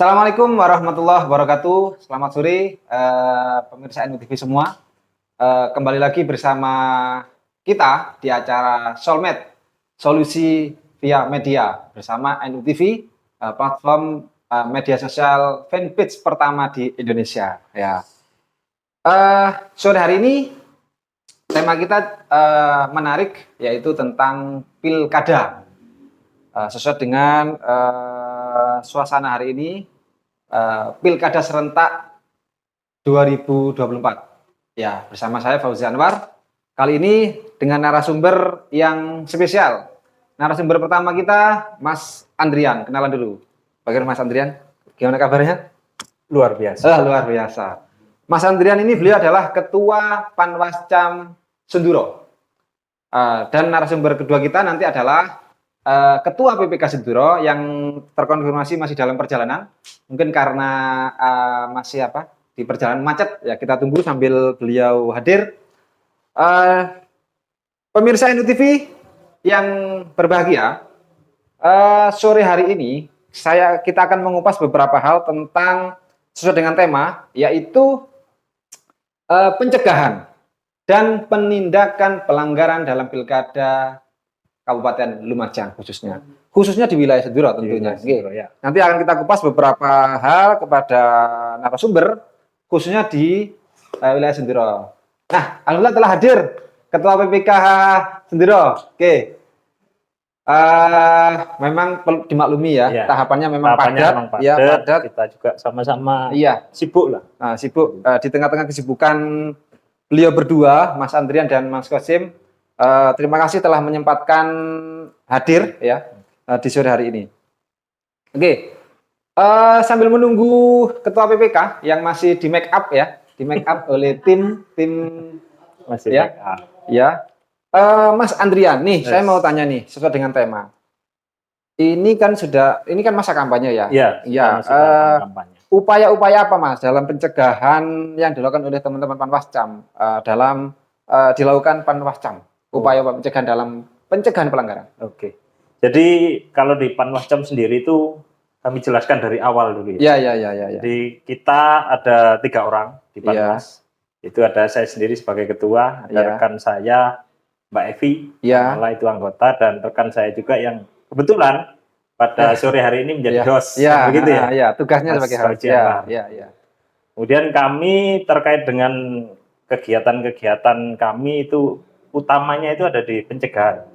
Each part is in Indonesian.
Assalamualaikum warahmatullahi wabarakatuh. Selamat sore, pemirsa NUTV semua. Kembali lagi bersama kita di acara Soulmate, Solusi Via Media bersama NUTV, platform media sosial fanpage pertama di Indonesia. Ya. Sore hari ini tema kita menarik, yaitu tentang pilkada. Sesuai dengan suasana hari ini, pilkada serentak 2024. Ya, bersama saya Fauzi Anwar. Kali ini dengan narasumber yang spesial. Narasumber pertama kita Mas Andrian. Kenalan dulu. Bagaimana Mas Andrian? Gimana kabarnya? Luar biasa. Luar biasa. Mas Andrian ini beliau adalah Ketua Panwascam Senduro. Dan narasumber kedua kita nanti adalah Ketua PPK Senduro yang terkonfirmasi masih dalam perjalanan, mungkin karena masih di perjalanan macet ya, kita tunggu sambil beliau hadir. Pemirsa NUTV yang berbahagia, sore hari ini kita akan mengupas beberapa hal tentang sesuai dengan tema, yaitu pencegahan dan penindakan pelanggaran dalam pilkada Kabupaten Lumajang khususnya di wilayah Senduro tentunya. Ya. Nanti akan kita kupas beberapa hal kepada narasumber khususnya di wilayah Senduro. Nah, alhamdulillah telah hadir Ketua PPK Senduro. Oke. Memang dimaklumi ya, tahapannya memang padat. Ya, padat. Kita juga sama-sama sibuk lah. Sibuk di tengah-tengah kesibukan beliau berdua, Mas Andrian dan Mas Qasim. Terima kasih telah menyempatkan hadir ya di sore hari ini. Oke, sambil menunggu Ketua PPK yang masih di make up oleh tim masih ya. Mas Andrian, nih saya mau tanya nih sesuai dengan tema. Ini kan masa kampanye ya. Iya. Kampanye. Upaya-upaya apa Mas dalam pencegahan yang dilakukan oleh teman-teman Panwascam dilakukan Panwascam? Upaya pencegahan dalam pencegahan pelanggaran. Oke. Jadi kalau di Panwascam sendiri itu kami jelaskan dari awal dulu ya. Iya. Jadi kita ada 3 orang di Panwas. Itu ada saya sendiri sebagai ketua, ada rekan saya Mbak Evi, malah itu anggota, dan rekan saya juga yang kebetulan pada sore hari ini menjadi host. Begitu ya. Iya, tugasnya sebagai host. Iya. Kemudian kami terkait dengan kegiatan-kegiatan kami itu utamanya itu ada di pencegahan.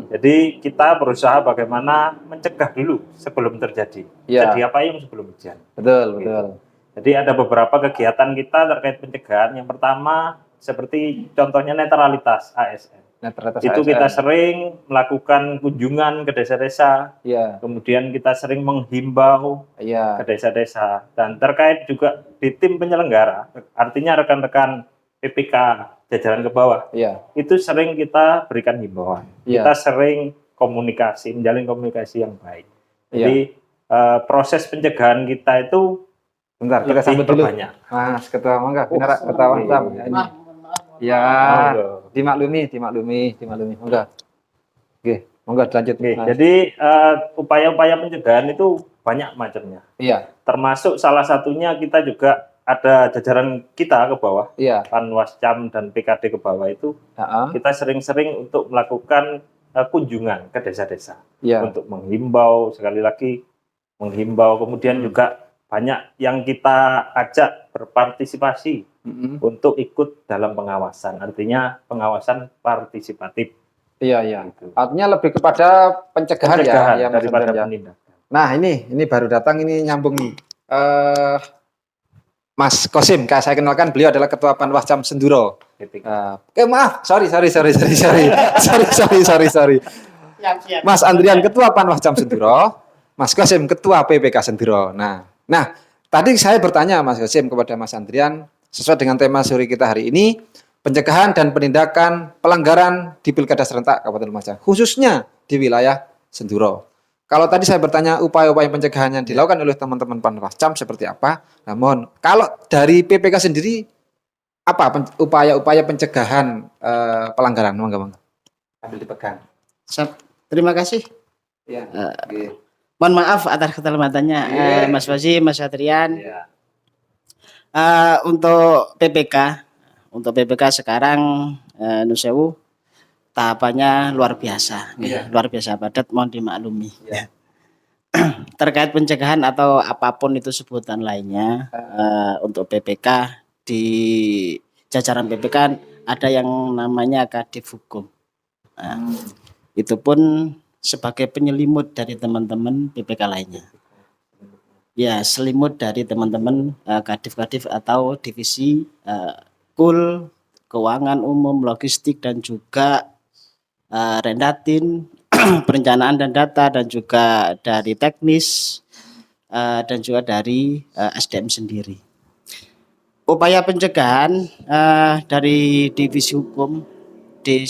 Jadi kita berusaha bagaimana mencegah dulu sebelum terjadi. Sedia payung sebelum hujan. Betul. Jadi ada beberapa kegiatan kita terkait pencegahan. Yang pertama seperti contohnya netralitas ASN. Itu kita sering melakukan kunjungan ke desa-desa. Kemudian kita sering menghimbau ke desa-desa. Dan terkait juga di tim penyelenggara, artinya rekan-rekan PPK jajaran ke bawah, itu sering kita berikan himbauan. Kita sering menjalin komunikasi yang baik. Jadi proses pencegahan kita itu kita sambut dulu banyak. Mas Ketua Mangga, Ketua Panwascam. Ya, dimaklumi. Mangga. Oke, monggo lanjut. Jadi upaya-upaya pencegahan itu banyak macamnya. Termasuk salah satunya kita juga ada jajaran kita ke bawah, Panwascam dan PKD ke bawah itu, kita sering-sering untuk melakukan kunjungan ke desa-desa, untuk menghimbau, sekali lagi menghimbau, kemudian juga banyak yang kita ajak berpartisipasi untuk ikut dalam pengawasan, artinya pengawasan partisipatif. Gitu. Artinya lebih kepada pencegahan ya daripada penindakan. Nah ini baru datang, ini nyambung nih. Mas Qasim, saya kenalkan, beliau adalah Ketua Panwascam Senduro. Maaf, sorry. Mas Andrian Ketua Panwascam Senduro, Mas Qasim Ketua PPK Senduro. Nah, tadi saya bertanya Mas Qasim kepada Mas Andrian sesuai dengan tema sore kita hari ini, pencegahan dan penindakan pelanggaran di Pilkada serentak Kabupaten Lumajang, khususnya di wilayah Senduro. Kalau tadi saya bertanya upaya-upaya pencegahan yang dilakukan oleh teman-teman Panwascam seperti apa, namun kalau dari PPK sendiri apa upaya-upaya pencegahan pelanggaran? Monggo. Ambil dipegang. Terima kasih. Mohon maaf atas keterlambatannya, Mas Fauzi, Mas Adrian. Ya. Untuk PPK sekarang Nun Sewu tahapannya luar biasa, luar biasa padat, mohon dimaklumi. Terkait pencegahan atau apapun itu sebutan lainnya, untuk PPK di jajaran PPK ada yang namanya Kadif Hukum. Itu pun sebagai penyelimut dari teman-teman PPK lainnya. Ya, selimut dari teman-teman kadif-kadif atau divisi KUL, keuangan umum, logistik, dan juga Rendatin, perencanaan dan data, dan juga dari teknis, dan juga dari SDM sendiri. Upaya pencegahan dari divisi hukum, di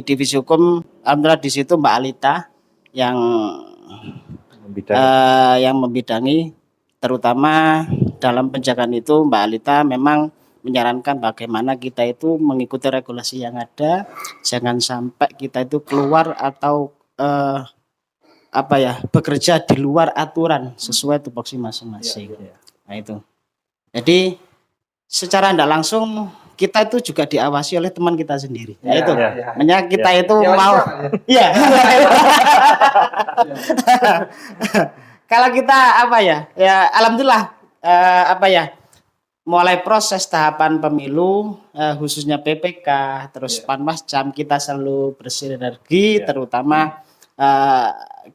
divisi hukum, alhamdulillah di situ Mbak Alita yang membidangi, terutama dalam pencegahan itu Mbak Alita memang menyarankan bagaimana kita itu mengikuti regulasi yang ada, jangan sampai kita itu keluar atau bekerja di luar aturan sesuai tupoksi masing-masing. Nah itu. Jadi secara tidak langsung kita itu juga diawasi oleh teman kita sendiri. Itu. Makanya kita itu mau. Iya. Kalau kita ya alhamdulillah mulai proses tahapan pemilu khususnya PPK terus Panwascam kita selalu bersinergi, terutama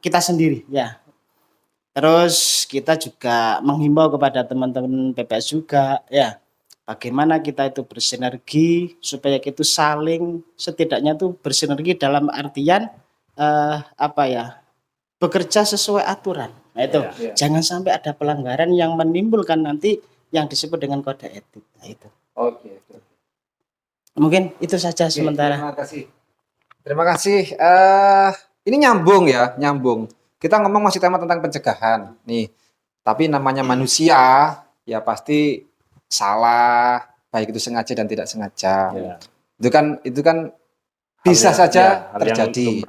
kita sendiri ya. Terus kita juga menghimbau kepada teman-teman PPS juga ya, bagaimana kita itu bersinergi supaya kita saling setidaknya itu bersinergi dalam artian bekerja sesuai aturan. Nah itu jangan sampai ada pelanggaran yang menimbulkan nanti yang disebut dengan kode etik. Nah itu. Oke. Mungkin itu saja sementara. Terima kasih. Ini nyambung. Kita ngomong masih tema tentang pencegahan nih. Tapi namanya manusia ya pasti salah, baik itu sengaja dan tidak sengaja. Itu kan bisa saja terjadi.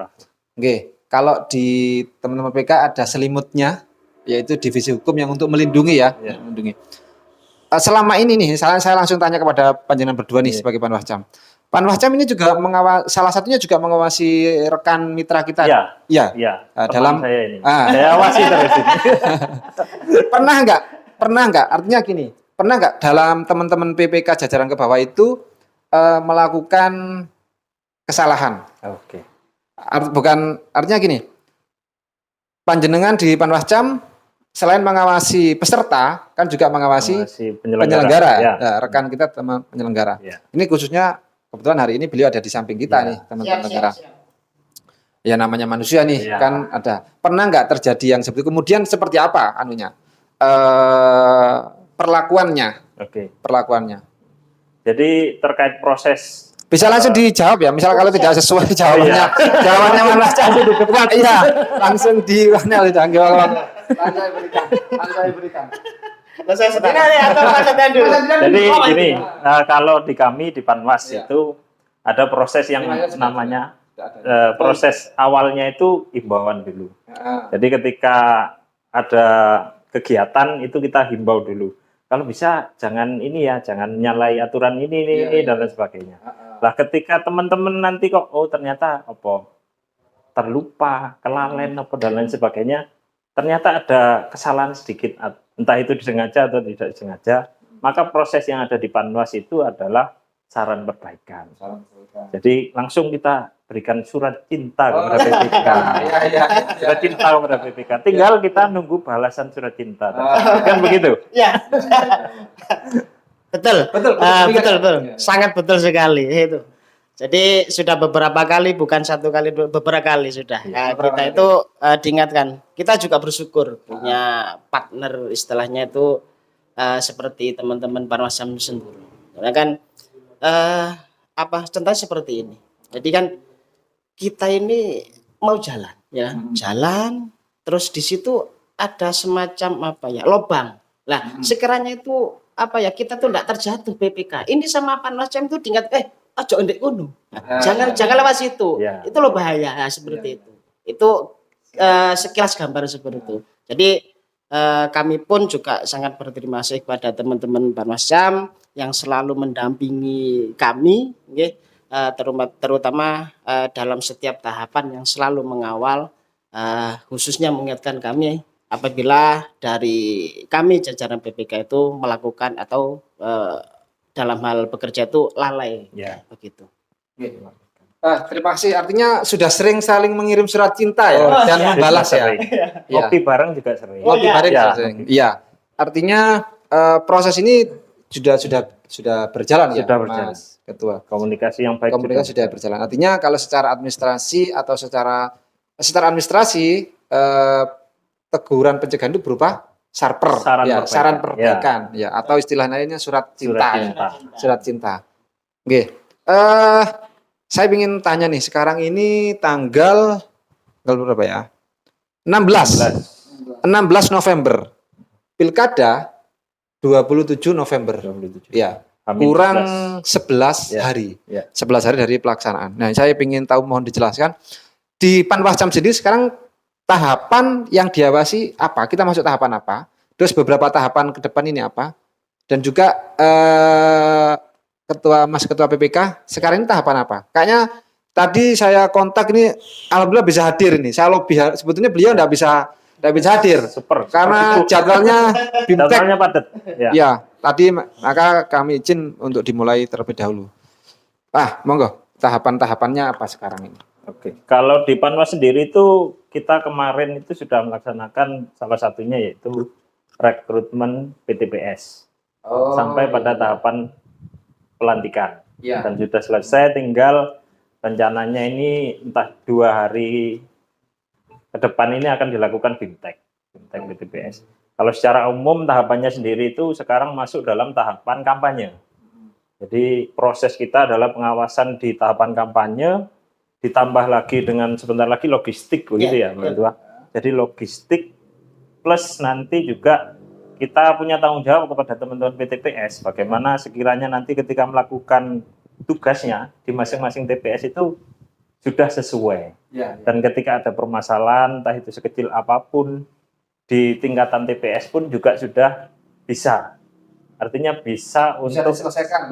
Oke. Kalau di teman-teman PK ada selimutnya, yaitu divisi hukum yang untuk melindungi melindungi. Selama ini nih, saya langsung tanya kepada panjenengan berdua nih sebagai Panwascam. Panwascam ini juga salah satunya juga mengawasi rekan mitra kita. Iya. Dalam saya ini. Saya awasi terus ini. Pernah nggak? Artinya gini, pernah nggak dalam teman-teman PPK jajaran ke bawah itu melakukan kesalahan? Oke. Artinya gini, panjenengan di Panwascam selain mengawasi peserta kan juga mengawasi penyelenggara. Rekan kita teman penyelenggara. Ini khususnya kebetulan hari ini beliau ada di samping kita nih teman penyelenggara. Ya namanya manusia nih kan ada. Pernah nggak terjadi yang seperti itu? Kemudian seperti apa perlakuannya? Perlakuannya. Jadi terkait proses. Bisa langsung dijawab ya. Misal kalau tidak sesuai jawabannya, jawabannya mana saja dibuat. Iya, langsung di mana Langsung berikan. Jadi gini, kalau di kami di Panwas itu ada proses yang namanya proses awalnya itu imbauan dulu. Jadi ketika ada kegiatan itu kita himbau dulu. Kalau bisa jangan jangan nyalai aturan ini dan lain sebagainya. Lah ketika teman-teman nanti kok ternyata terlupa, kelalen dan lain sebagainya, ternyata ada kesalahan sedikit, entah itu disengaja atau tidak disengaja, maka proses yang ada di Panwas itu adalah saran perbaikan. Jadi langsung kita berikan surat cinta kepada PPK. Surat cinta kepada PPK. Tinggal kita nunggu balasan surat cinta. Kan begitu? Iya. Betul. Sangat betul sekali itu. Jadi sudah beberapa kali, bukan satu kali, beberapa kali sudah. Kita itu diingatkan. Kita juga bersyukur punya partner istilahnya itu seperti teman-teman Panwascam sendiri. Karena kan contohnya seperti ini. Jadi kan kita ini mau jalan, jalan, terus di situ ada semacam lobang. Lah, sekiranya itu kita tuh tidak terjatuh PPK. Ini sama Panwascam itu diingat, Ojo ndek kono. Jangan lewat situ. Itu loh bahaya seperti itu. Itu sekilas gambar seperti itu. Jadi kami pun juga sangat berterima kasih kepada teman-teman Panwascam yang selalu mendampingi kami, terutama dalam setiap tahapan yang selalu mengawal, khususnya mengingatkan kami apabila dari kami jajaran PPK itu melakukan atau dalam hal bekerja itu lalai, begitu. Terima kasih. Artinya sudah sering saling mengirim surat cinta ya dan membalas ya. Ngopi bareng juga sering. Ngopi bareng sering. Iya. Artinya proses ini sudah berjalan ya, Mas Ketua. Komunikasi yang baik. Komunikasi sudah berjalan. Artinya kalau secara administrasi atau secara administrasi teguran pencegahan itu berupa sarper, saran perbaikan, atau istilah lainnya surat cinta. Surat cinta. Oke. Saya ingin tanya nih, sekarang ini tanggal berapa ya? 16 November. Pilkada 27 November. Ya. Kurang 11 hari. 11 hari dari pelaksanaan. Nah, saya ingin tahu, mohon dijelaskan di Panwascam sendiri sekarang tahapan yang diawasi apa? Kita masuk tahapan apa? Terus beberapa tahapan ke depan ini apa? Dan juga Mas Ketua PPK, sekarang ini tahapan apa? Kayaknya tadi saya kontak ini, alhamdulillah bisa hadir ini. Saya lobby, sebetulnya beliau nggak bisa hadir. Super, karena jadwalnya BIMTEK padat. Ya, tadi maka kami izin untuk dimulai terlebih dahulu. Monggo, tahapan-tahapannya apa sekarang ini? Oke, kalau di Panwas sendiri itu kita kemarin itu sudah melaksanakan salah satunya yaitu rekrutmen PTPS sampai pada tahapan pelantikan dan sudah selesai, tinggal rencananya ini entah 2 hari ke depan ini akan dilakukan BIMTEK PTPS. Kalau secara umum tahapannya sendiri itu sekarang masuk dalam tahapan kampanye. Jadi proses kita adalah pengawasan di tahapan kampanye, ditambah lagi dengan sebentar lagi logistik begitu ya Mbak Ketua. Jadi logistik plus nanti juga kita punya tanggung jawab kepada teman-teman PTPS bagaimana sekiranya nanti ketika melakukan tugasnya di masing-masing TPS itu sudah sesuai. Dan ketika ada permasalahan entah itu sekecil apapun di tingkatan TPS pun juga sudah bisa. Artinya bisa untuk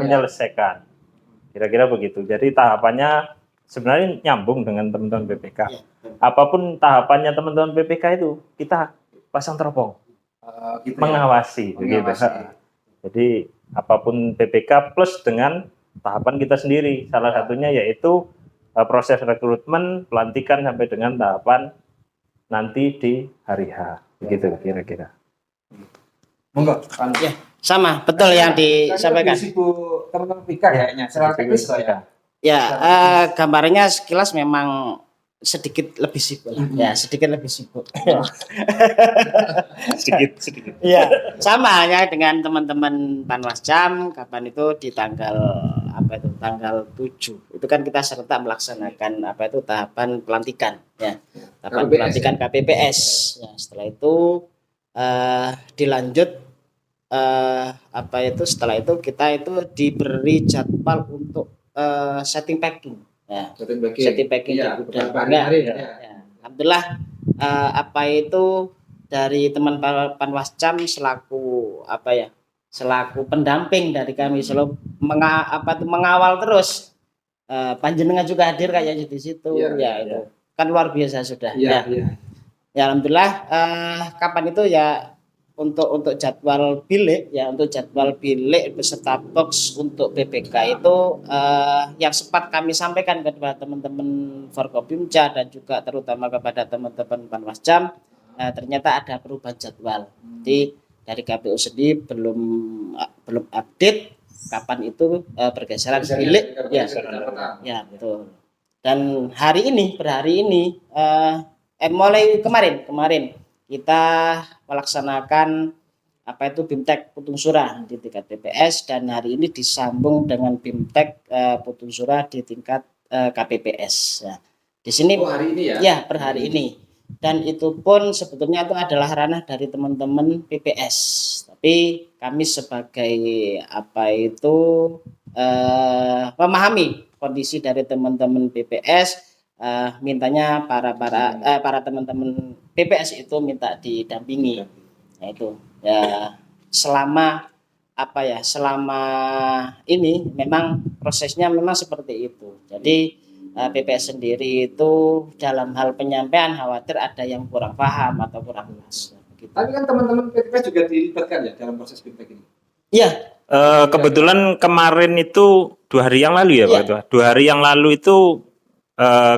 menyelesaikan. Kira-kira begitu. Jadi tahapannya sebenarnya nyambung dengan teman-teman PPK. Apapun tahapannya teman-teman PPK itu kita pasang teropong. Mengawasi. Begitu. Jadi apapun PPK plus dengan tahapan kita sendiri, salah satunya yaitu proses rekrutmen, pelantikan sampai dengan tahapan nanti di hari H, begitu kira-kira. Monggo. Sama, betul yang disampaikan. Teman-teman PPK kayaknya. Secara teknis gambarnya sekilas memang sedikit lebih sibuk. Sedikit lebih sibuk. sedikit. Sama ya dengan teman-teman Panwascam, kapan itu di tanggal 7. Itu kan kita serentak melaksanakan tahapan pelantikan Tahapan pelantikan KPPS. Setelah itu dilanjut setelah itu kita itu diberi jadwal untuk setting packing. Setting packing di gudang. Alhamdulillah dari teman Panwascam selaku pendamping dari kami selalu mengawal terus. Panjenengan juga hadir kayaknya di situ. Itu kan luar biasa sudah. Alhamdulillah kapan itu untuk jadwal bilik beserta box untuk BPK itu yang sempat kami sampaikan kepada teman-teman Forkopimda dan juga terutama kepada teman-teman Panwascam, ternyata ada perubahan jadwal. Jadi dari KPU sendiri belum update kapan itu pergeseran bilik. Betul. Dan per hari ini mulai kemarin kita melaksanakan BIMTEK Putung Surah di tingkat TPS dan hari ini disambung dengan BIMTEK Putung Surah di tingkat KPPS. Di sini hari ini per hari ini. Dan itu pun sebetulnya itu adalah ranah dari teman-teman PPS. Tapi kami sebagai memahami kondisi dari teman-teman PPS mintanya para teman-teman PPS itu minta didampingi. Nah, itu ya selama ini memang prosesnya memang seperti itu. Jadi PPS sendiri itu dalam hal penyampaian khawatir ada yang kurang paham atau kurang jelas. Gitu. Tapi kan teman-teman PPS juga dilibatkan ya dalam proses BIMTEK ini. Iya. Kebetulan kemarin itu 2 hari yang lalu ya Pak Ketua. 2 hari yang lalu itu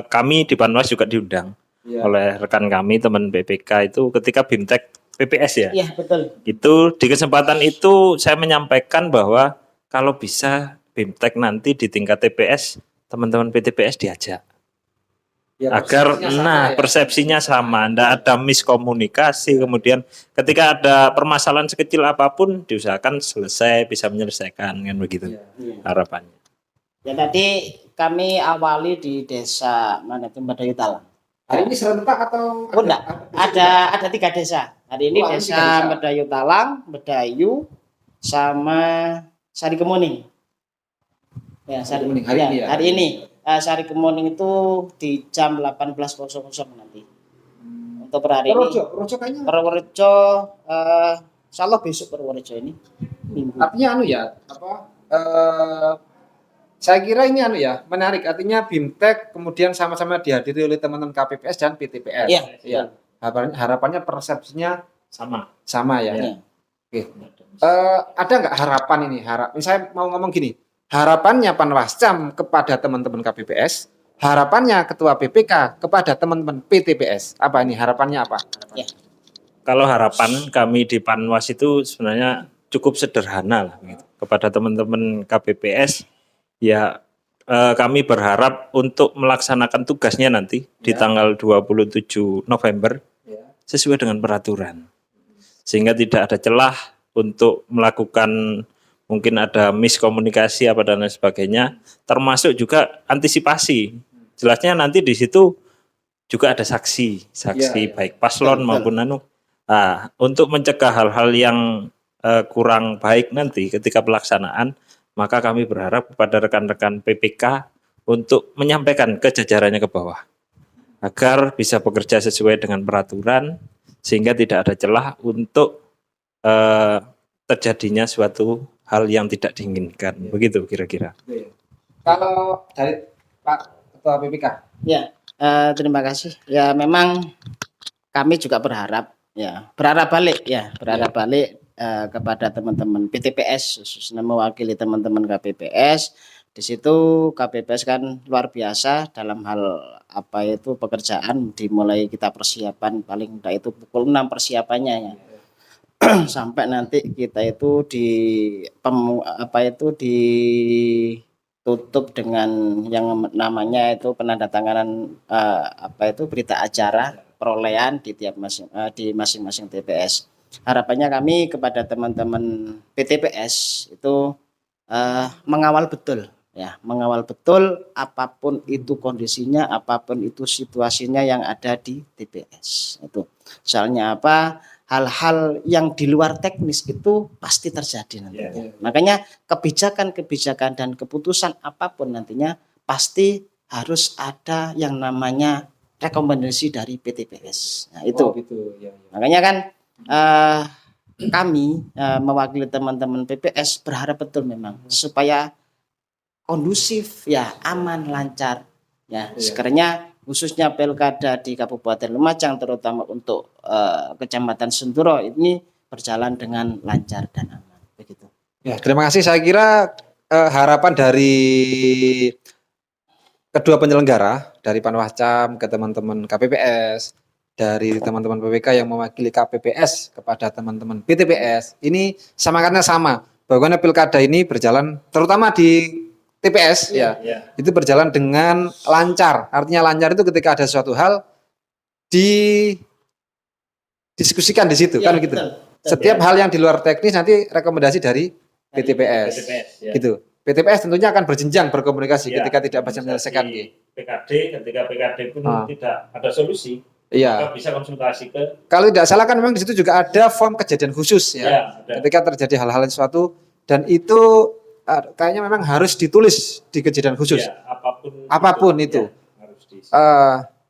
kami di Panwas juga diundang oleh rekan kami teman PPK itu ketika BIMTEK PPS ya. Iya, betul. Itu di kesempatan itu saya menyampaikan bahwa kalau bisa BIMTEK nanti di tingkat TPS teman-teman PTPS diajak. Ya, agar persepsinya sama, tidak ada miskomunikasi, kemudian ketika ada permasalahan sekecil apapun diusahakan selesai, bisa menyelesaikan kan begitu harapannya. Ya tadi kami awali di desa mana itu Medayu Talang. Hari ini serentak atau enggak? Ada 3 desa. Hari ini desa Medayu Talang, Medayu sama Sari Kemuning. Ya, Sari Kemuning hari ini. Sari Kemuning itu di jam 18.00 nanti. Untuk per hari ini. Purworejo insyaallah besok Purworejo ini minggu. Artinya saya kira ini menarik. Artinya BIMTEK kemudian sama-sama dihadiri oleh teman-teman KPPS dan PTPS. Iya. Harapannya persepsinya sama ya. Iya. Oke. Ada nggak harapan ini? Saya mau ngomong gini. Harapannya Panwascam kepada teman-teman KPPS, harapannya Ketua PPK kepada teman-teman PTPS. Apa ini harapannya apa? Ya. Kalau harapan kami di Panwas itu sebenarnya cukup sederhana lah gitu. Kepada teman-teman KPPS ya kami berharap untuk melaksanakan tugasnya nanti di tanggal 27 November sesuai dengan peraturan. Sehingga tidak ada celah untuk melakukan mungkin ada miskomunikasi apa dan lain sebagainya, termasuk juga antisipasi. Jelasnya nanti di situ juga ada saksi baik paslon maupun untuk mencegah hal-hal yang kurang baik nanti ketika pelaksanaan, maka kami berharap kepada rekan-rekan PPK untuk menyampaikan ke jajarannya ke bawah agar bisa bekerja sesuai dengan peraturan sehingga tidak ada celah untuk terjadinya suatu hal yang tidak diinginkan, begitu kira-kira. Kalau dari Pak Ketua PPK? Ya, terima kasih. Ya memang kami juga berharap balik kepada teman-teman PTPS khususnya mewakili teman-teman KPPS. Di situ KPPS kan luar biasa dalam hal pekerjaan dimulai kita persiapan paling enggak itu pukul 6 persiapannya ya. Sampai nanti kita itu ditutup dengan yang namanya itu penandatanganan berita acara perolehan di masing-masing TPS. Harapannya kami kepada teman-teman PTPS itu mengawal betul apapun itu kondisinya, apapun itu situasinya yang ada di TPS itu. Soalnya hal-hal yang di luar teknis itu pasti terjadi nantinya. Makanya kebijakan-kebijakan dan keputusan apapun nantinya pasti harus ada yang namanya rekomendasi dari PTPS. Nah, itu. Makanya kan kami mewakili teman-teman PPS berharap betul memang supaya kondusif aman, lancar sekiranya khususnya pilkada di Kabupaten Lumajang terutama untuk Kecamatan Senturo ini berjalan dengan lancar dan aman begitu. Ya, terima kasih. Saya kira harapan dari kedua penyelenggara dari Panwascam ke teman-teman KPPS, dari teman-teman PPK yang mewakili KPPS kepada teman-teman PTPS ini semangatnya sama. Bagaimana pilkada ini berjalan terutama di TPS itu berjalan dengan lancar. Artinya lancar itu ketika ada suatu hal didiskusikan di situ kan gitu. Betul. Setiap hal yang di luar teknis nanti rekomendasi dari PTPS. Gitu. PTPS tentunya akan berjenjang berkomunikasi ketika tidak bisa menyelesaikan ketika PKD pun tidak ada solusi. Maka bisa konsultasi ke. Kalau tidak salah kan memang di situ juga ada form kejadian khusus ketika terjadi hal-hal sesuatu dan itu kayaknya memang harus ditulis di kejadian khusus. Apapun itu.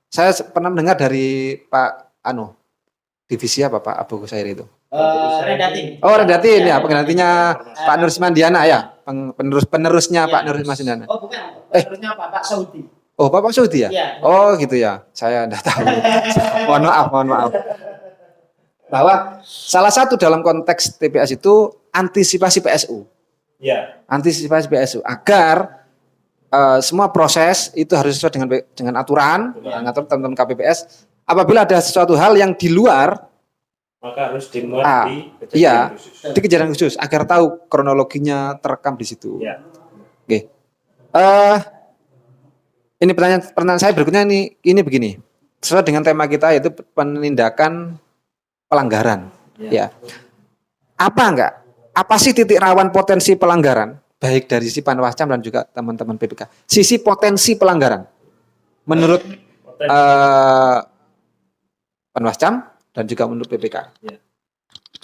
saya pernah mendengar dari Pak divisi apa Pak Abu Kusairi itu? Redatin. Oh, Redatin ya, penggantinya Pak Nur Mandiana ya, penerusnya Pak Nur Mandiana. Oh, bukan, penerusnya Pak Saudi. Oh, Bapak Saudi ya? Iya. Oh, gitu ya. Saya enggak tahu. Mohon maaf. Bahwa salah satu dalam konteks TPS itu antisipasi PSU. Ya. Antisipasi PSU agar semua proses itu harus sesuai dengan aturan, ngatur teman-teman KPPS. Apabila ada sesuatu hal yang di luar, maka harus dimuat di kejadian khusus. Di kejadian khusus agar tahu kronologinya terekam di situ. Ya. Oke. Ini pertanyaan saya berikutnya ini begini. Sesuai dengan tema kita yaitu penindakan pelanggaran. Ya. Apa sih titik rawan potensi pelanggaran? Baik dari sisi Panwascam dan juga teman-teman PPK. Sisi potensi pelanggaran. Menurut Panwascam dan juga menurut PPK. Ya.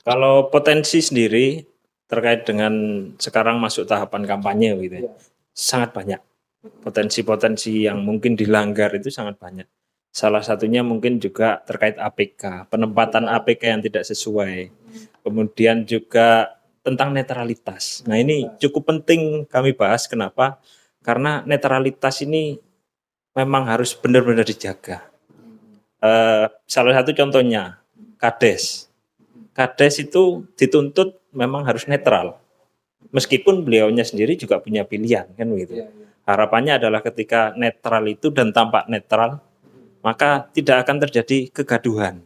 Kalau potensi sendiri terkait dengan sekarang masuk tahapan kampanye gitu ya. Sangat banyak. Potensi-potensi yang mungkin dilanggar itu sangat banyak. Salah satunya mungkin juga terkait APK, penempatan APK yang tidak sesuai. Kemudian juga tentang netralitas. Nah, ini cukup penting kami bahas. Kenapa? Karena netralitas ini memang harus benar-benar dijaga. Salah satu contohnya Kades. Kades itu dituntut memang harus netral. Meskipun beliaunya sendiri juga punya pilihan kan begitu. Harapannya adalah ketika netral itu dan tampak netral, maka tidak akan terjadi kegaduhan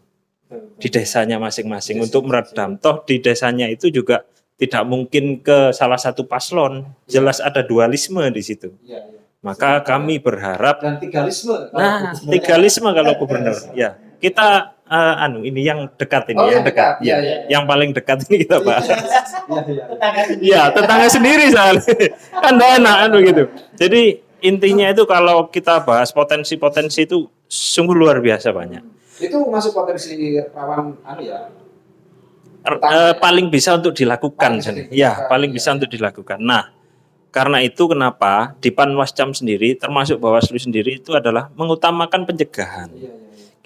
di desanya masing-masing untuk meredam. Toh di desanya itu juga tidak mungkin ke salah satu paslon, jelas ada dualisme di situ. Maka kami berharap dan tigalisme. Tigalisme kalau gubernur. Ya, kita ini yang dekat ini, yang dekat. Yang paling dekat ini kita bahas. Ya, tetangga sendiri soalnya. Kan enak gitu. Jadi intinya itu kalau kita bahas potensi-potensi itu sungguh luar biasa banyak. Itu masuk potensi rawan paling bisa untuk dilakukan. Paling bisa untuk dilakukan. Nah, karena itu kenapa di Panwascam sendiri termasuk Bawaslu sendiri itu adalah mengutamakan pencegahan.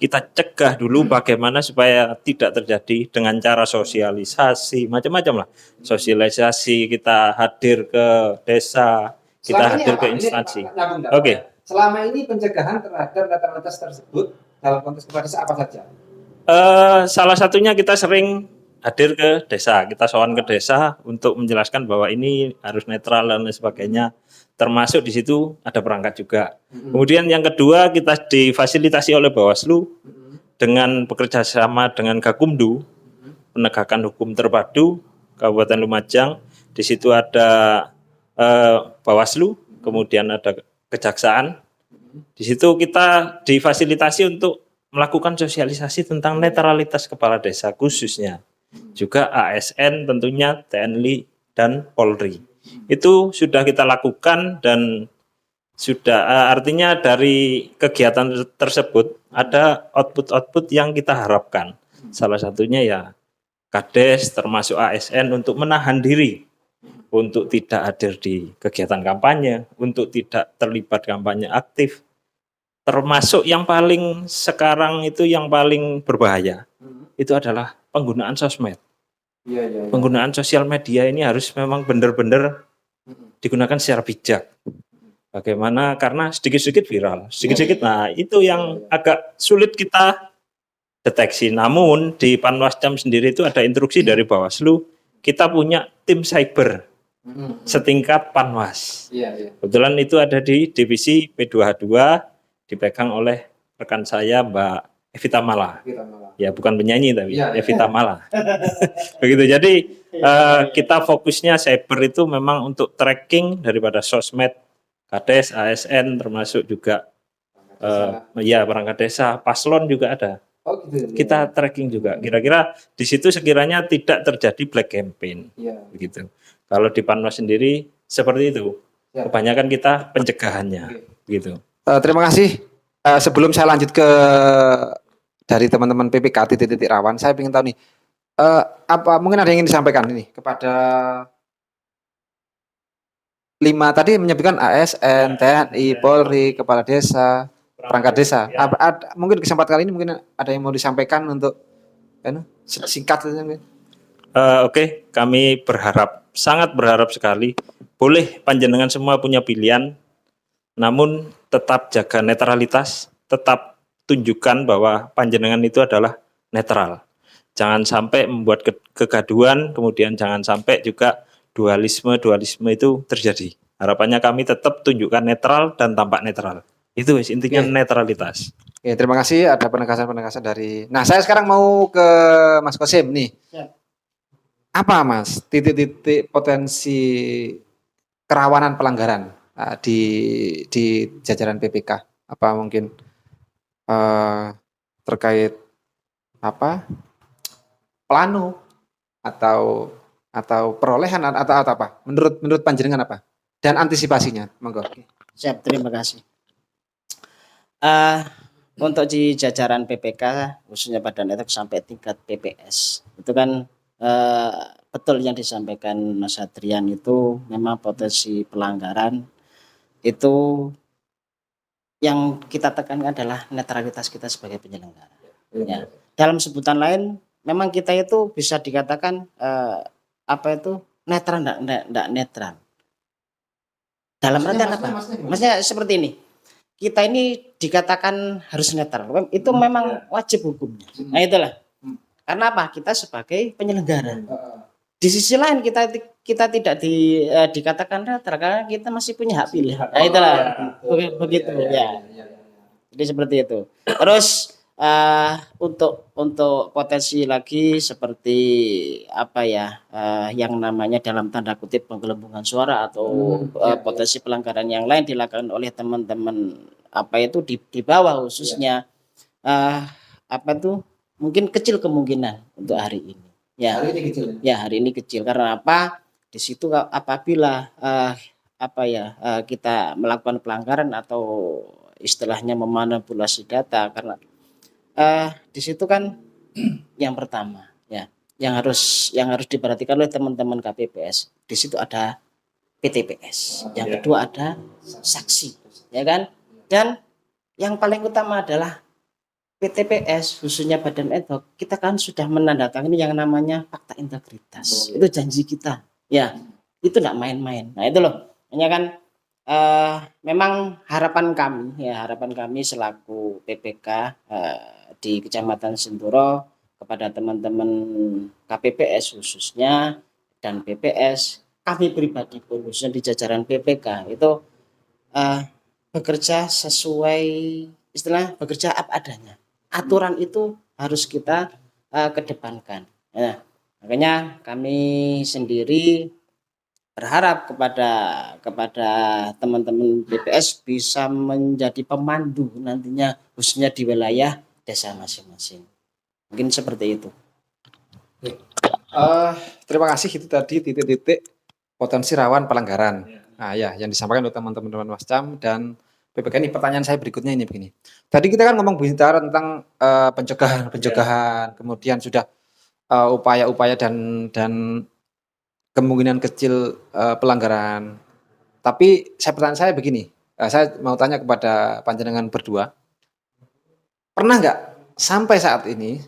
Kita cegah dulu bagaimana supaya tidak terjadi dengan cara sosialisasi, macam-macam lah. Sosialisasi, kita hadir ke desa, kita hadir ke instansi. Oke. Selama ini pencegahan terhadap netralitas tersebut dalam konteks kepada desa apa saja? Salah satunya kita sering hadir ke desa, kita sowan ke desa untuk menjelaskan bahwa ini harus netral dan lain sebagainya. Termasuk di situ ada perangkat juga. Kemudian yang kedua kita difasilitasi oleh Bawaslu dengan bekerja sama dengan Gakumdu, penegakan hukum terpadu Kabupaten Lumajang. Di situ ada Bawaslu, kemudian ada Kejaksaan. Di situ kita difasilitasi untuk melakukan sosialisasi tentang netralitas kepala desa khususnya. Juga ASN tentunya TNI dan Polri. Itu sudah kita lakukan dan sudah artinya dari kegiatan tersebut ada output-output yang kita harapkan. Salah satunya ya Kades termasuk ASN untuk menahan diri untuk tidak hadir di kegiatan kampanye, untuk tidak terlibat kampanye aktif. Termasuk yang paling sekarang itu yang paling berbahaya itu adalah penggunaan sosmed. Penggunaan sosial media ini harus memang benar-benar digunakan secara bijak. Bagaimana? Karena sedikit-sedikit viral, sedikit-sedikit. Nah, itu yang agak sulit kita deteksi. Namun di Panwascam sendiri itu ada instruksi dari Bawaslu, kita punya tim cyber setingkat Panwas. Kebetulan itu ada di divisi P2H2, dipegang oleh rekan saya Mbak Evita Mala. Ya, bukan penyanyi tapi Evita Mala. Begitu. Jadi kita fokusnya cyber itu memang untuk tracking daripada sosmed, Kades, ASN, termasuk juga perangkat desa, paslon juga ada. Kita tracking juga. Kira-kira di situ sekiranya tidak terjadi black campaign. Begitu. Kalau di Panwas sendiri seperti itu. Kebanyakan kita pencegahannya. Gitu. Terima kasih. Sebelum saya lanjut ke dari teman-teman PPK titik-titik rawan, saya ingin tahu nih, apa mungkin ada yang ingin disampaikan ini kepada 5 tadi menyebutkan ASN, TNI, Polri, kepala desa, perangkat desa. Ya. Mungkin kesempatan kali ini mungkin ada yang mau disampaikan untuk singkat saja mungkin. Oke, kami sangat berharap sekali. Boleh panjenengan semua punya pilihan, namun tetap jaga netralitas, tetap tunjukkan bahwa panjenengan itu adalah netral. Jangan sampai membuat kegaduhan, kemudian jangan sampai juga dualisme itu terjadi. Harapannya kami tetap tunjukkan netral dan tampak netral. Itu intinya netralitas. Oke, terima kasih ada penegasan dari. Nah, saya sekarang mau ke Mas Kosim nih. Ya. Apa Mas titik-titik potensi kerawanan pelanggaran di jajaran PPK? Apa mungkin terkait plano atau perolehan atau apa? Menurut panjenengan apa? Dan antisipasinya, monggo. Siap, terima kasih. Untuk di jajaran PPK khususnya Badan Etik sampai tingkat PPS itu kan betul yang disampaikan Mas Adrian, itu memang potensi pelanggaran itu yang kita tekankan adalah netralitas kita sebagai penyelenggara. Ya. Dalam sebutan lain memang kita itu bisa dikatakan netral enggak netral. Dalam artian apa? Maksudnya seperti ini. Kita ini dikatakan harus netral. Itu memang wajib hukumnya. Nah, itulah. Karena apa? Kita sebagai penyelenggara. Di sisi lain kita tidak dikatakan netral karena kita masih punya hak pilih. Nah, itulah. Begitu ya. Jadi seperti itu. Terus untuk potensi lagi seperti yang namanya dalam tanda kutip penggelembungan suara atau potensi pelanggaran yang lain dilakukan oleh teman-teman di bawah khususnya mungkin kecil kemungkinan untuk hari ini. Ya. Hari ini kecil. Ya, hari ini kecil karena apa? Di situ apabila kita melakukan pelanggaran atau istilahnya memanipulasi data, karena di situ kan yang pertama ya yang harus diperhatikan oleh teman-teman KPPS, di situ ada PTPS, yang kedua ada saksi, ya kan, dan yang paling utama adalah PTPS khususnya Badan Ad Hoc, kita kan sudah menandatangani yang namanya fakta integritas. Itu janji kita ya, itu enggak main-main. Nah itu loh, hanya kan memang harapan kami selaku PPK di Kecamatan Senturo kepada teman-teman KPPS khususnya dan PPS, kami pribadi pun khususnya di jajaran PPK itu bekerja sesuai bekerja apa adanya. Aturan itu harus kita kedepankan. Nah, makanya kami sendiri berharap kepada teman-teman PPS bisa menjadi pemandu nantinya khususnya di wilayah desa masing-masing. Mungkin seperti itu. Terima kasih, itu tadi titik-titik potensi rawan pelanggaran. Nah ya, yang disampaikan oleh teman-teman Mas Cam dan PPK. Ini pertanyaan saya berikutnya ini begini. Tadi kita kan ngomong bicara tentang pencegahan, kemudian sudah upaya-upaya dan kemungkinan kecil pelanggaran. Tapi pertanyaan saya begini, saya mau tanya kepada panjenengan berdua, pernah nggak sampai saat ini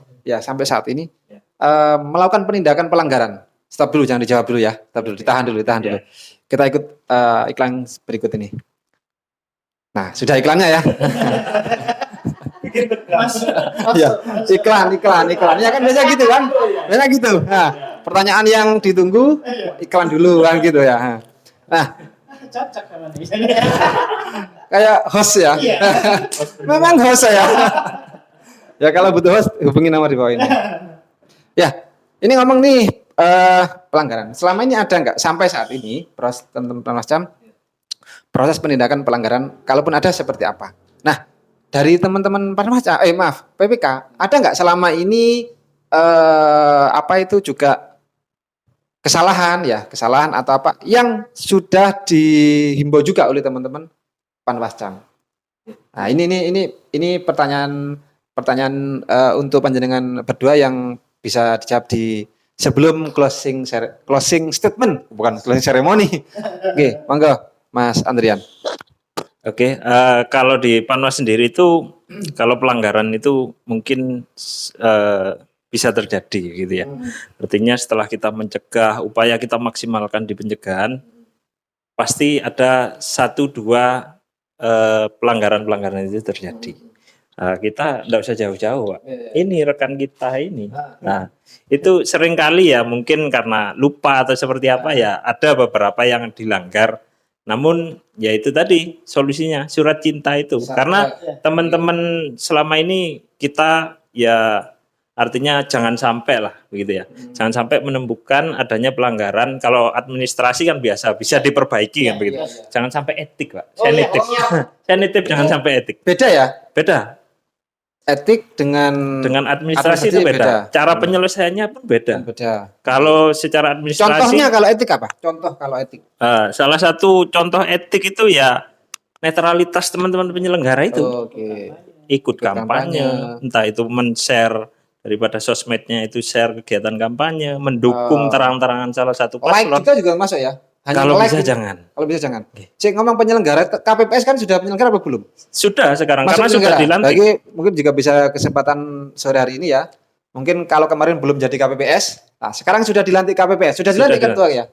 melakukan penindakan pelanggaran? Stop dulu, jangan dijawab dulu ya. Stop dulu, ditahan dulu. Kita ikut iklan berikut ini. Nah, sudah iklannya ya. Ya, iklan. Ya kan biasa gitu kan? Biasa gitu. Nah, pertanyaan yang ditunggu iklan dulu kan gitu ya. Nah, kayak host ya. Memang host ya. Ya kalau butuh host hubungi nomor di bawah ini. Ya, ini ngomong nih pelanggaran. Selama ini ada nggak sampai saat ini proses teman-teman macam proses penindakan pelanggaran? Kalaupun ada seperti apa? Nah, dari teman-teman PPK, ada nggak selama ini juga kesalahan atau apa yang sudah dihimbau juga oleh teman-teman Panwascam? Nah, ini pertanyaan untuk panjenengan berdua yang bisa dijawab di sebelum closing statement, bukan closing ceremony. Oke, monggo Mas Andrian. Oke, kalau di Panwas sendiri itu kalau pelanggaran itu mungkin bisa terjadi gitu ya. Artinya setelah kita mencegah, upaya kita maksimalkan di pencegahan, pasti ada 1-2 pelanggaran-pelanggaran itu terjadi. Kita tidak usah jauh-jauh, Pak. Ini rekan kita ini. Nah, itu seringkali ya mungkin karena lupa atau seperti apa ya, ada beberapa yang dilanggar. Namun ya itu tadi solusinya surat cinta itu. Karena teman-teman selama ini kita ya artinya jangan sampai lah begitu ya. Jangan sampai menemukan adanya pelanggaran. Kalau administrasi kan biasa bisa diperbaiki kan begitu. Jangan sampai etik, Pak. Saya nitip. Saya nitip jangan sampai etik. Beda ya? Beda. Etik dengan Administrasi itu beda. Cara penyelesaiannya pun beda. Beda. Kalau secara administrasi. Contohnya kalau etik apa? Contoh kalau etik. Salah satu contoh etik itu ya netralitas teman-teman penyelenggara itu. Ikut kampanye, entah itu men-share daripada sosmednya itu share kegiatan kampanye, mendukung terang-terangan salah satu paslon. Like kita juga masuk ya? Hanya kalau bisa jangan. Kalau bisa jangan. Cik ngomong penyelenggara, KPPS kan sudah penyelenggara apa belum? Sudah sekarang masuk karena sudah dilantik. Bagi mungkin juga bisa kesempatan sore hari ini ya. Mungkin kalau kemarin belum jadi KPPS, nah sekarang sudah dilantik KPPS. Sudah dilantik kan Tuan ya?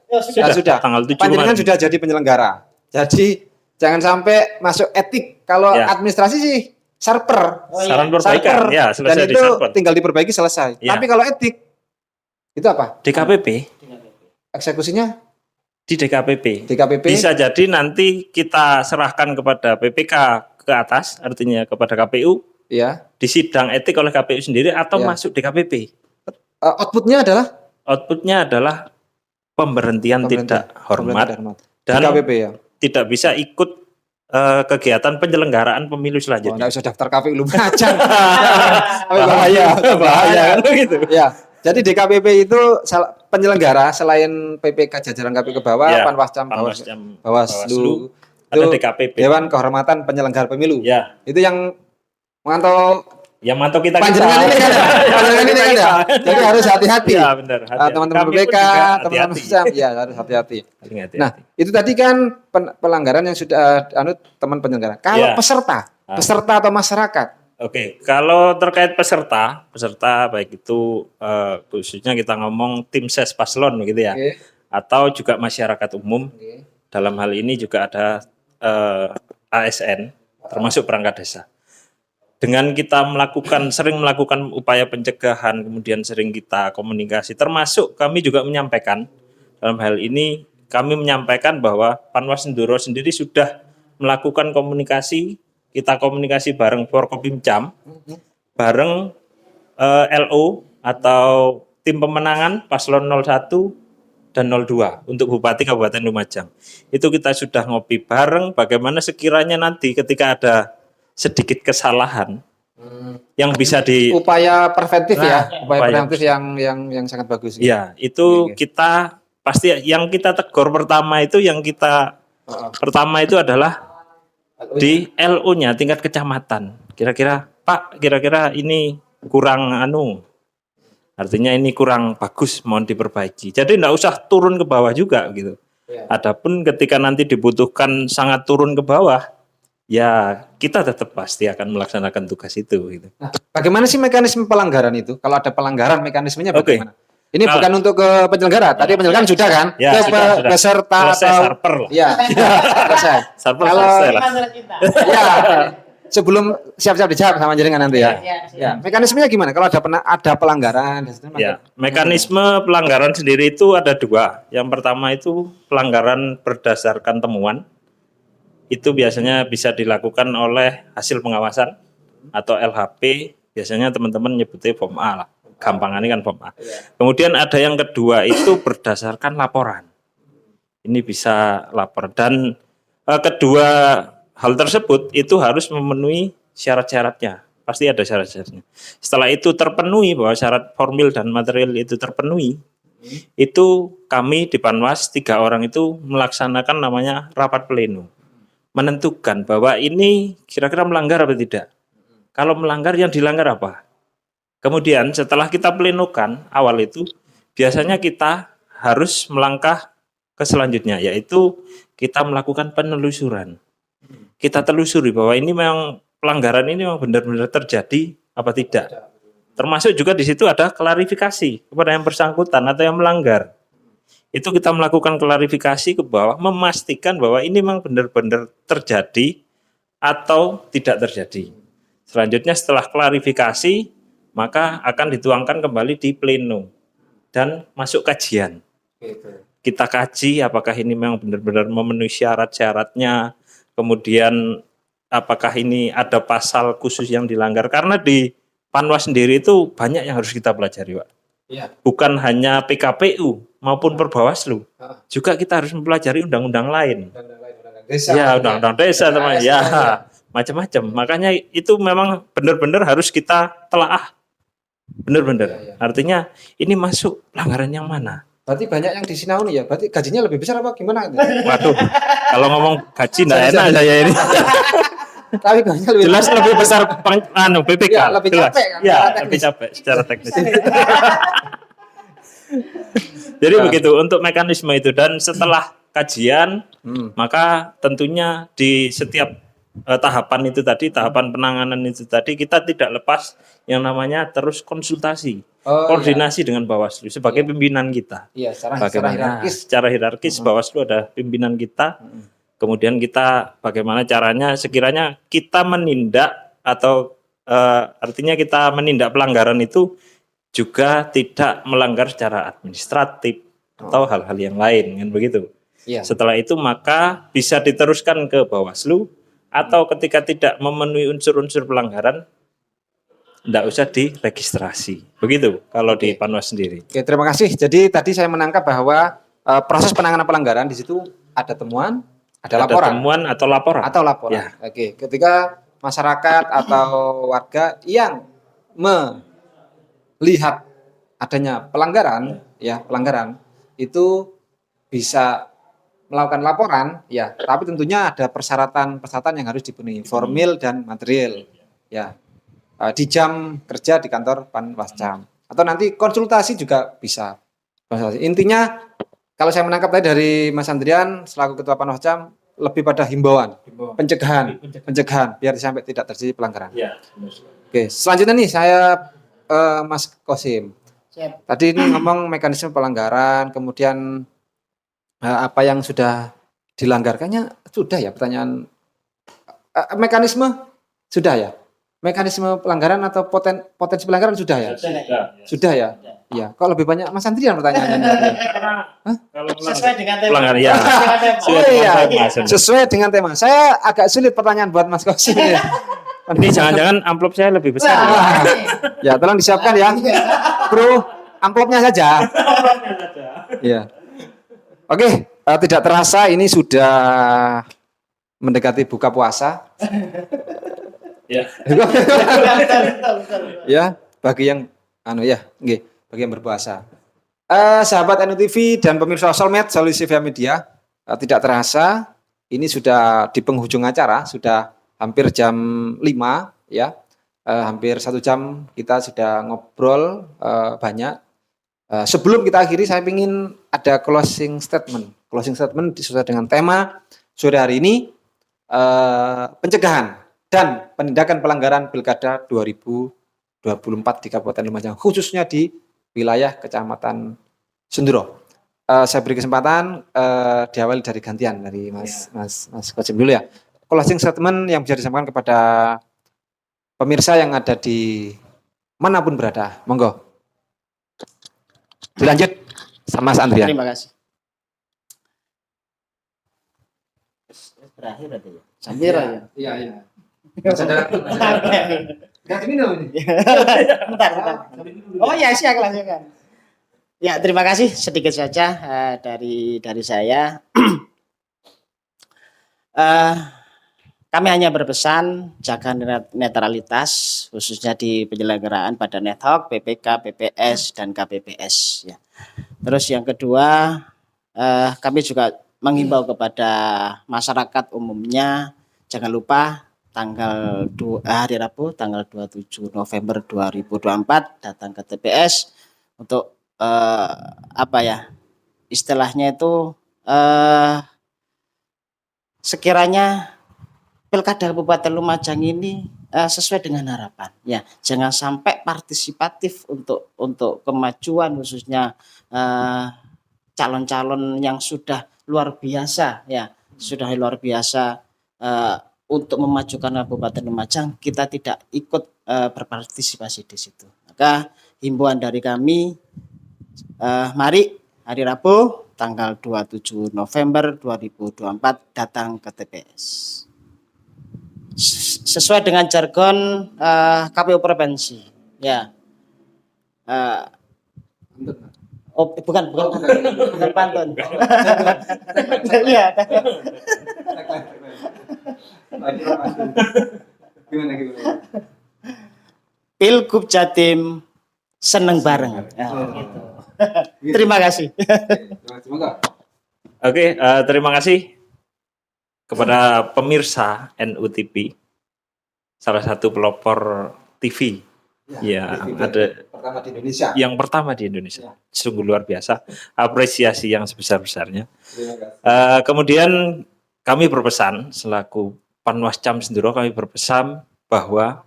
Sudah. Tanggal 7 Panjenengan sudah jadi penyelenggara. Jadi jangan sampai masuk etik. Kalau administrasi sih server. Saran perbaikan. Ya, selesai. Dan itu tinggal diperbaiki selesai. Tapi kalau etik itu apa? DKPP. Eksekusinya di DKPP. DKPP. Bisa jadi nanti kita serahkan kepada PPK ke atas, artinya kepada KPU. Ya. Di sidang etik oleh KPU sendiri atau masuk DKPP. Outputnya adalah? Outputnya adalah pemberhentian tidak hormat dan DKPP ya. Tidak bisa ikut kegiatan penyelenggaraan pemilu selanjutnya. Nggak usah daftar KPU Lumajang. bahaya kan gitu. Ya. Jadi DKPP itu penyelenggara selain PPK jajaran KPU ke bawah, Panwascam, Bawaslu, ada DKPP. Dewan Kehormatan Penyelenggara Pemilu. Ya. Itu yang memantau. Yang mantau kita. Panjenengan ini kan ya. Jadi harus hati-hati. Ya, benar. Teman-teman PPK, teman-teman Panwascam, ya harus hati-hati. Nah, itu tadi kan pelanggaran yang sudah teman penyelenggara. Kalau peserta atau masyarakat. Oke, kalau terkait peserta baik itu khususnya kita ngomong tim ses paslon gitu ya, atau juga masyarakat umum. Dalam hal ini juga ada ASN, termasuk perangkat desa. Dengan kita sering melakukan upaya pencegahan, kemudian sering kita komunikasi, termasuk kami juga menyampaikan dalam hal ini kami menyampaikan bahwa Panwas Senduro sendiri sudah melakukan komunikasi. Kita komunikasi bareng Forkopimcam, bareng LO atau tim pemenangan paslon 01 dan 02 untuk Bupati Kabupaten Lumajang. Itu kita sudah ngopi bareng bagaimana sekiranya nanti ketika ada sedikit kesalahan yang bisa upaya preventif upaya preventif yang sangat bagus. Ya, itu kita pasti yang kita tegur pertama itu pertama itu adalah di LO-nya tingkat kecamatan. Kira-kira Pak, ini kurang artinya ini kurang bagus, mohon diperbaiki. Jadi enggak usah turun ke bawah juga gitu. Adapun ketika nanti dibutuhkan sangat turun ke bawah, ya kita tetap pasti akan melaksanakan tugas itu gitu. Nah, bagaimana sih mekanisme pelanggaran itu? Kalau ada pelanggaran mekanismenya bagaimana? Ini bukan untuk ke penyelenggara. Tadi penyelenggara sudah kan? Ya, ke peserta atau sarper. Ya, selesai. Sarper Kalau selesai lah. Ya, sebelum siap-siap dijawab sama jenengan nanti ya. Ya, mekanismenya gimana? Kalau ada pelanggaran? Ya, mekanisme pelanggaran sendiri itu ada 2. Yang pertama itu pelanggaran berdasarkan temuan. Itu biasanya bisa dilakukan oleh hasil pengawasan atau LHP. Biasanya teman-teman nyebutnya form A lah. Gampangannya kan form A. Kemudian ada yang kedua itu berdasarkan laporan. Ini bisa lapor dan kedua hal tersebut itu harus memenuhi syarat-syaratnya. Pasti ada syarat-syaratnya. Setelah itu terpenuhi bahwa syarat formil dan material itu terpenuhi, itu kami di Panwas 3 orang itu melaksanakan namanya rapat pleno. Menentukan bahwa ini kira-kira melanggar atau tidak. Kalau melanggar yang dilanggar apa? Kemudian setelah kita plenokan awal itu, biasanya kita harus melangkah ke selanjutnya, yaitu kita melakukan penelusuran. kita telusuri bahwa ini memang pelanggaran ini memang benar-benar terjadi apa tidak. Termasuk juga di situ ada klarifikasi kepada yang bersangkutan atau yang melanggar. Itu kita melakukan klarifikasi ke bawah, memastikan bahwa ini memang benar-benar terjadi atau tidak terjadi. Selanjutnya setelah klarifikasi, maka akan dituangkan kembali di pleno dan masuk kajian. Kita kaji apakah ini memang benar-benar memenuhi syarat-syaratnya, kemudian apakah ini ada pasal khusus yang dilanggar. Karena di Panwas sendiri itu banyak yang harus kita pelajari, Pak. Ya. Bukan hanya PKPU maupun Perbawaslu, juga kita harus mempelajari undang-undang lain. Desa, ya, undang-undang desa, teman. Ya, macam-macam. Makanya itu memang benar-benar harus kita telaah. Benar-benar. Artinya ini masuk pelanggaran yang mana? Berarti banyak yang disinau nih ya. Berarti gajinya lebih besar apa gimana? Waduh, kalau ngomong gaji enggak enak saya ini. Tapi gajinya lebih Jelas lebih besar PPK. Ya, lebih jelas. capek kan, Ya, secara teknis. lebih capek secara teknis. Jadi begitu untuk mekanisme itu, dan setelah kajian maka tentunya di setiap tahapan itu tadi, tahapan penanganan itu tadi, kita tidak lepas yang namanya terus konsultasi, koordinasi dengan Bawaslu sebagai pimpinan kita. Iya, secara Bagaimana hierarkis. secara hierarkis Bawaslu ada pimpinan kita. Kemudian kita bagaimana caranya sekiranya kita menindak atau artinya kita menindak pelanggaran itu juga tidak melanggar secara administratif atau hal-hal yang lain, kan begitu. Iya. Setelah itu maka bisa diteruskan ke Bawaslu, atau ketika tidak memenuhi unsur-unsur pelanggaran tidak usah diregistrasi. Begitu kalau di Panwas sendiri. Oke, terima kasih. Jadi tadi saya menangkap bahwa proses penanganan pelanggaran di situ ada temuan, ada laporan. Temuan atau laporan. Atau laporan. Ya. Oke, ketika masyarakat atau warga yang melihat adanya pelanggaran, ya pelanggaran itu bisa melakukan laporan, ya. Tapi tentunya ada persyaratan yang harus dipenuhi, formil dan material, ya. Di jam kerja di kantor Panwascam, atau nanti konsultasi juga bisa. Intinya kalau saya menangkap tadi dari Mas Andrian selaku Ketua Panwascam, lebih pada himbauan, pencegahan biar sampai tidak terjadi pelanggaran. Ya. Oke, selanjutnya nih saya Mas Kosim. Siap. Tadi ini ngomong mekanisme pelanggaran, kemudian apa yang sudah dilanggar, kayaknya sudah ya pertanyaan mekanisme sudah ya. Mekanisme pelanggaran atau potensi pelanggaran sudah ya? Sudah ya? Iya. Kok lebih banyak Mas Andrian pertanyaannya? Kalau Sesuai dengan tema. pelanggaran ya. Oh iya, sesuai dengan tema. Saya agak sulit pertanyaan buat Mas Kosim. Ini jangan-jangan amplop saya lebih besar. Ya, tolong disiapkan ya. Bro, amplopnya saja. Iya. Oke, tidak terasa ini sudah mendekati buka puasa. Ya. Ya, bagi yang bagi yang berpuasa. Sahabat NUTV dan pemirsa Solmed Solusi Via Media, tidak terasa ini sudah di penghujung acara, sudah hampir jam 5 ya. Hampir 1 jam kita sudah ngobrol banyak. Sebelum kita akhiri, saya ingin ada closing statement. Closing statement sesuai dengan tema sore hari ini, pencegahan dan penindakan pelanggaran Pilkada 2024 di Kabupaten Lumajang, khususnya di wilayah Kecamatan Senduro. Saya beri kesempatan diawali dari gantian dari Mas Kosim dulu ya. Closing statement yang bisa disampaikan kepada pemirsa yang ada di manapun berada. Monggo. Dilanjut sama Mas Andrian. Terima kasih. Berakhir berarti ya. Sambil ya. Iya, iya. Enggak minum ini. Bentar. Oh ya, silakan. Ya, terima kasih sedikit saja dari saya. Kami hanya berpesan jaga netralitas khususnya di penyelenggaraan Badan Ad Hoc, PPK, PPS dan KPPS ya. Terus yang kedua, kami juga menghimbau kepada masyarakat umumnya jangan lupa hari Rabu tanggal 27 November 2024 datang ke TPS untuk istilahnya itu sekiranya Pilkada Kabupaten Lumajang ini sesuai dengan harapan. Ya, jangan sampai partisipatif untuk kemajuan khususnya calon-calon yang sudah luar biasa, ya, sudah luar biasa untuk memajukan Kabupaten Lumajang, kita tidak ikut berpartisipasi di situ. Maka himbauan dari kami, mari hari Rabu tanggal 27 November 2024 datang ke TPS. Sesuai dengan jargon KPU provinsi, ya. Oh, bukan pantun. Iya. Gimana? Pilgub Jatim seneng bareng. Ya, gitu. Terima kasih. Oke, terima kasih kepada pemirsa NUTV, salah satu pelopor TV ada pertama di Indonesia. Yang pertama di Indonesia. Sungguh luar biasa. Apresiasi yang sebesar-besarnya. Kemudian kami berpesan selaku Panwascam Senduro, kami berpesan bahwa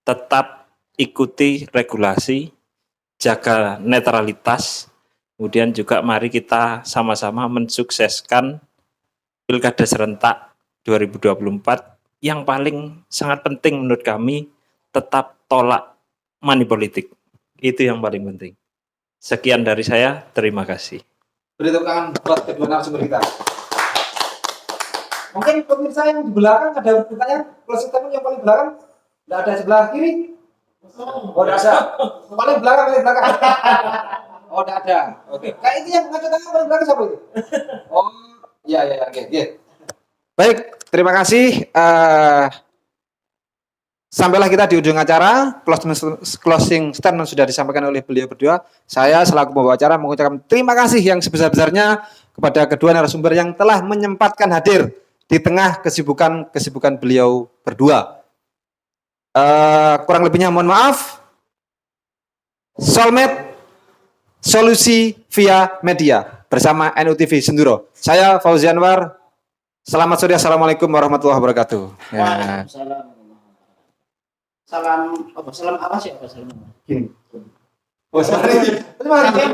tetap ikuti regulasi, jaga netralitas, kemudian juga mari kita sama-sama mensukseskan Pilkada serentak 2024 yang paling sangat penting menurut kami, tetap tolak money politik. Itu yang paling penting. Sekian dari saya, terima kasih. Beri tepuk tangan buat kedua narasumber kita. Mungkin pemirsa yang di belakang ada pertanyaan, closing statement yang paling belakang, tidak ada sebelah kiri. Oh, tidak ada. Paling belakang. Oh, tidak ada. Oke. Kayak itu yang ngacak tangan paling belakang siapa itu? Oh, iya, oke. Baik, terima kasih. Sampailah kita di ujung acara, closing statement sudah disampaikan oleh beliau berdua. Saya selaku pembawa acara mengucapkan terima kasih yang sebesar-besarnya kepada kedua narasumber yang telah menyempatkan hadir di tengah kesibukan beliau berdua. Kurang lebihnya mohon maaf. Soulmate, solusi via media bersama NUTV Senduro. Saya Fauzi Anwar. Selamat sore, assalamualaikum warahmatullahi wabarakatuh. Waalaikumsalam. Salam apa sih? Gini. Oh, sorry. Terima kasih.